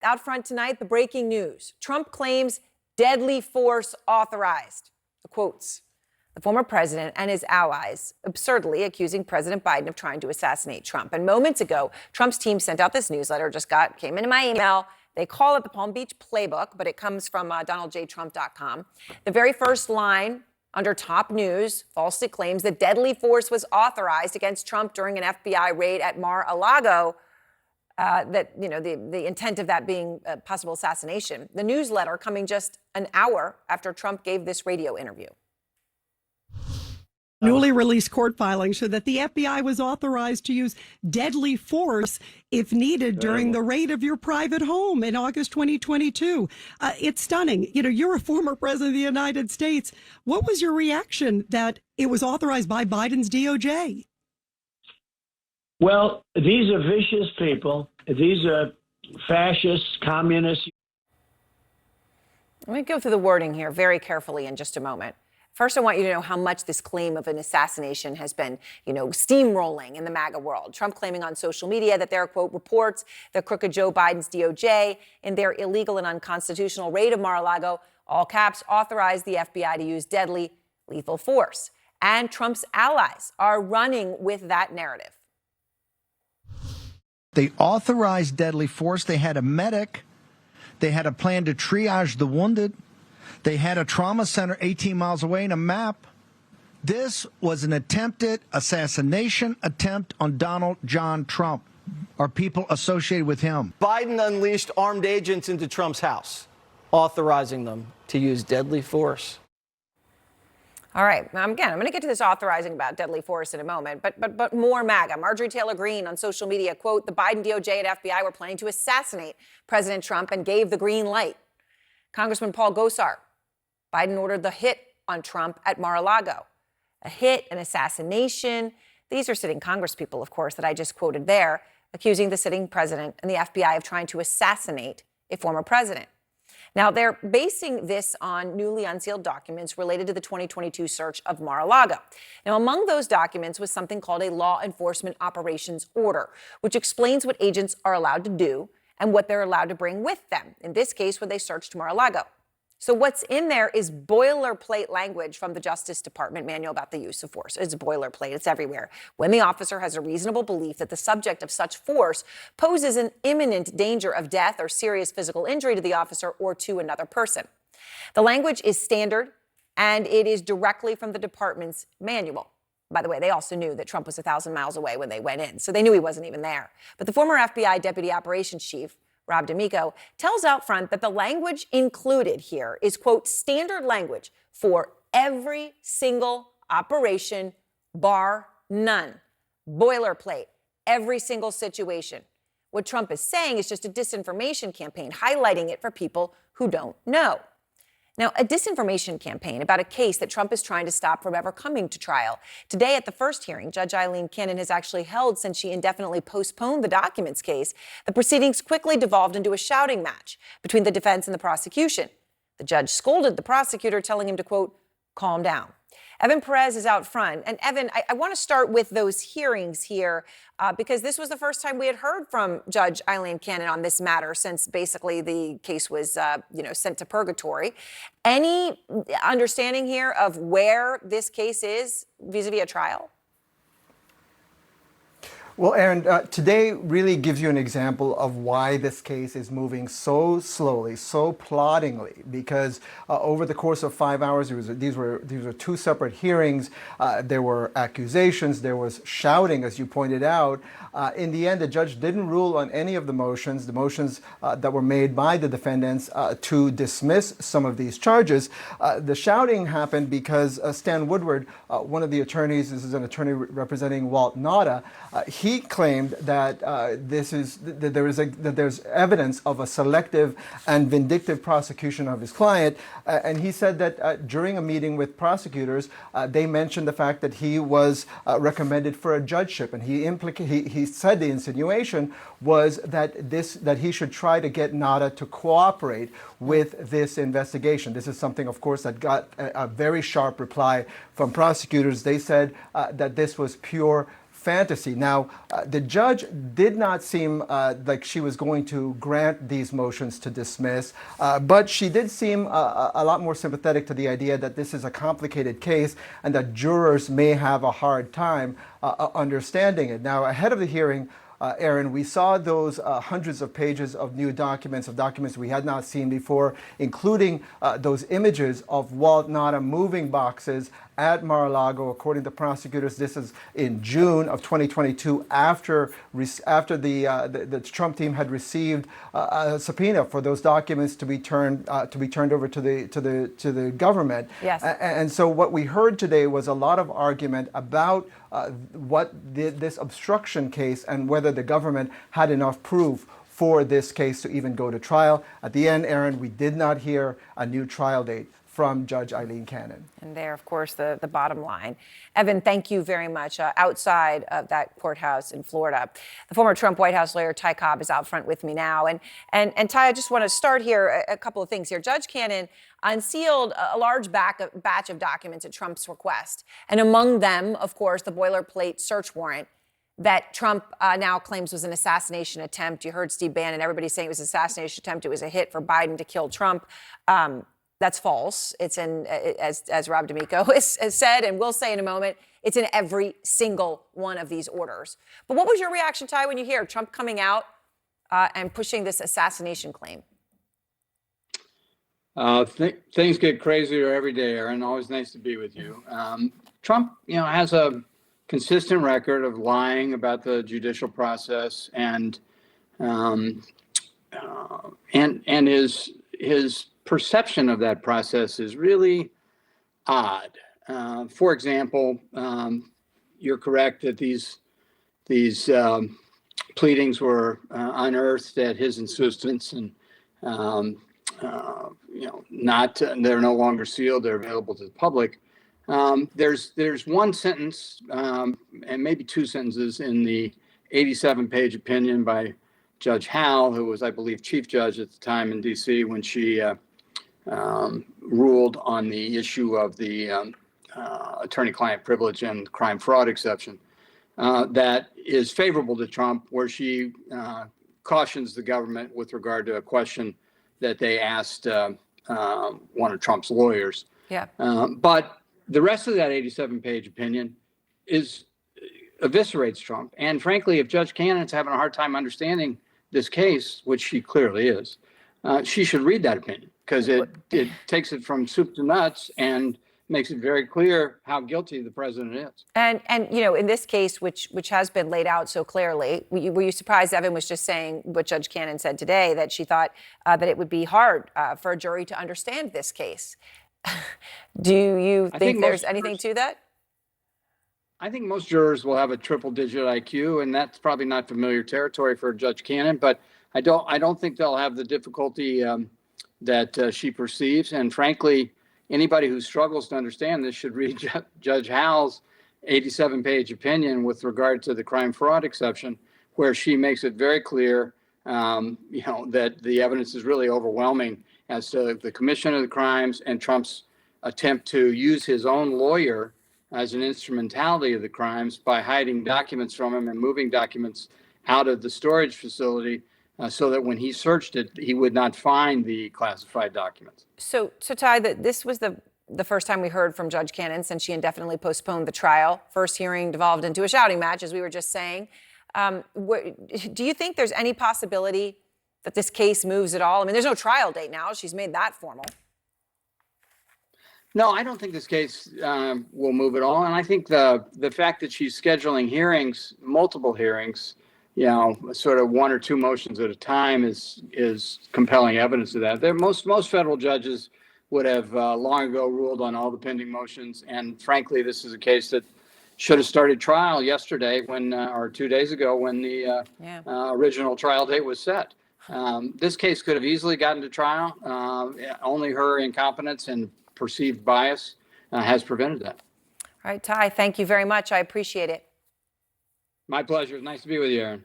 Out front tonight, the breaking news. Trump claims deadly force authorized. The quotes. The former president and his allies absurdly accusing President Biden of trying to assassinate Trump. And moments ago, Trump's team sent out this newsletter, came into my email. They call it the Palm Beach Playbook, but it comes from DonaldJTrump.com. The very first line under top news falsely claims that deadly force was authorized against Trump during an FBI raid at Mar-a-Lago. The intent of that being a possible assassination. The newsletter coming just an hour after Trump gave this radio interview. Newly released court filings show that the FBI was authorized to use deadly force if needed during the raid of your private home in August 2022. It's stunning. You're a former president of the United States. What was your reaction that it was authorized by Biden's DOJ? Well, these are vicious people. These are fascists, communists. Let me go through the wording here very carefully in just a moment. First, I want you to know how much this claim of an assassination has been, steamrolling in the MAGA world. Trump claiming on social media that there are, quote, reports that crooked Joe Biden's DOJ in their illegal and unconstitutional raid of Mar-a-Lago, all caps, authorized the FBI to use deadly, lethal force. And Trump's allies are running with that narrative. They authorized deadly force. They had a medic. They had a plan to triage the wounded. They had a trauma center 18 miles away and a map. This was an attempted assassination attempt on Donald John Trump or people associated with him. Biden unleashed armed agents into Trump's house, authorizing them to use deadly force. All right. Again, I'm going to get to this authorizing about deadly force in a moment, but more MAGA. Marjorie Taylor Greene on social media, quote, the Biden DOJ and FBI were planning to assassinate President Trump and gave the green light. Congressman Paul Gosar, Biden ordered the hit on Trump at Mar-a-Lago. A hit, an assassination. These are sitting congresspeople, of course, that I just quoted there, accusing the sitting president and the FBI of trying to assassinate a former president. Now, they're basing this on newly unsealed documents related to the 2022 search of Mar-a-Lago. Now, among those documents was something called a Law Enforcement Operations Order, which explains what agents are allowed to do and what they're allowed to bring with them, in this case, when they searched Mar-a-Lago. So what's in there is boilerplate language from the Justice Department manual about the use of force. It's boilerplate. It's everywhere. When the officer has a reasonable belief that the subject of such force poses an imminent danger of death or serious physical injury to the officer or to another person. The language is standard, and it is directly from the department's manual. By the way, they also knew that Trump was 1,000 miles away when they went in, so they knew he wasn't even there. But the former FBI Deputy Operations Chief, Rob D'Amico, tells out front that the language included here is, quote, standard language for every single operation, bar none. Boilerplate, every single situation. What Trump is saying is just a disinformation campaign, highlighting it for people who don't know. Now, a disinformation campaign about a case that Trump is trying to stop from ever coming to trial. Today at the first hearing, Judge Eileen Cannon has actually held since she indefinitely postponed the documents case. The proceedings quickly devolved into a shouting match between the defense and the prosecution. The judge scolded the prosecutor, telling him to, quote, calm down. Evan Perez is out front. And Evan, I want to start with those hearings here because this was the first time we had heard from Judge Eileen Cannon on this matter since basically the case was, sent to purgatory. Any understanding here of where this case is vis-a-vis a trial? Well, Aaron, today really gives you an example of why this case is moving so slowly, so ploddingly, because over the course of 5 hours, these were two separate hearings. There were accusations, there was shouting, as you pointed out. In the end, the judge didn't rule on any of the motions that were made by the defendants to dismiss some of these charges. The shouting happened because Stan Woodward, one of the attorneys, this is an attorney representing Walt Nauta, he claimed that there's evidence of a selective and vindictive prosecution of his client, and he said that during a meeting with prosecutors, they mentioned the fact that he was recommended for a judgeship, and he said the insinuation was that he should try to get Nauta to cooperate with this investigation. This is something, of course, that got a very sharp reply from prosecutors. They said that this was pure fantasy. Now, the judge did not seem like she was going to grant these motions to dismiss, but she did seem a lot more sympathetic to the idea that this is a complicated case and that jurors may have a hard time understanding it. Now, ahead of the hearing, Aaron, we saw those hundreds of pages of new documents we had not seen before, including those images of Walt Nauta moving boxes at Mar-a-Lago. According to prosecutors, this is in June of 2022, after the Trump team had received a subpoena for those documents to be turned over to the government. Yes. And so what we heard today was a lot of argument about this obstruction case and whether the government had enough proof for this case to even go to trial. At the end, Aaron, we did not hear a new trial date from Judge Eileen Cannon. And there, of course, the bottom line. Evan, thank you very much. Outside of that courthouse in Florida, the former Trump White House lawyer Ty Cobb is out front with me now. And Ty, I just want to start here, a couple of things here. Judge Cannon unsealed a large batch of documents at Trump's request. And among them, of course, the boilerplate search warrant that Trump now claims was an assassination attempt. You heard Steve Bannon, everybody saying it was an assassination attempt. It was a hit for Biden to kill Trump. That's false. It's in, as Rob D'Amico has said and will say in a moment, it's in every single one of these orders. But what was your reaction, Ty, when you hear Trump coming out and pushing this assassination claim? Things get crazier every day, Aaron. Always nice to be with you. Trump, has a consistent record of lying about the judicial process, and his perception of that process is really odd. For example, you're correct that these pleadings were unearthed at his insistence, and they're no longer sealed; they're available to the public. There's one sentence and maybe two sentences in the 87-page opinion by Judge Howell, who was, I believe, chief judge at the time in D.C. when she ruled on the issue of the attorney-client privilege and crime fraud exception, that is favorable to Trump, where she cautions the government with regard to a question that they asked one of Trump's lawyers. Yeah. But the rest of that 87-page opinion eviscerates Trump. And frankly, if Judge Cannon's having a hard time understanding this case, which she clearly is, she should read that opinion, because it takes it from soup to nuts and makes it very clear how guilty the president is. And in this case, which has been laid out so clearly, were you surprised Evan was just saying what Judge Cannon said today, that she thought that it would be hard for a jury to understand this case? Do you think there's anything to that? I think most jurors will have a triple-digit IQ, and that's probably not familiar territory for Judge Cannon. But I don't think they'll have the difficulty that she perceives. And frankly, anybody who struggles to understand this should read Judge Howell's 87-page opinion with regard to the crime fraud exception, where she makes it very clear, that the evidence is really overwhelming as to the commission of the crimes and Trump's attempt to use his own lawyer as an instrumentality of the crimes by hiding documents from him and moving documents out of the storage facility so that when he searched it, he would not find the classified documents. So Ty, this was the first time we heard from Judge Cannon since she indefinitely postponed the trial. First hearing devolved into a shouting match, as we were just saying. Do you think there's any possibility that this case moves at all? I mean, there's no trial date now. She's made that formal. No, I don't think this case will move at all. And I think the fact that she's scheduling hearings, multiple hearings, sort of one or two motions at a time is compelling evidence of that. Most federal judges would have long ago ruled on all the pending motions. And frankly, this is a case that should have started trial yesterday or 2 days ago when the original trial date was set. This case could have easily gotten to trial. Only her incompetence and perceived bias has prevented that. All right, Ty, thank you very much. I appreciate it. My pleasure. Nice to be with you, Aaron.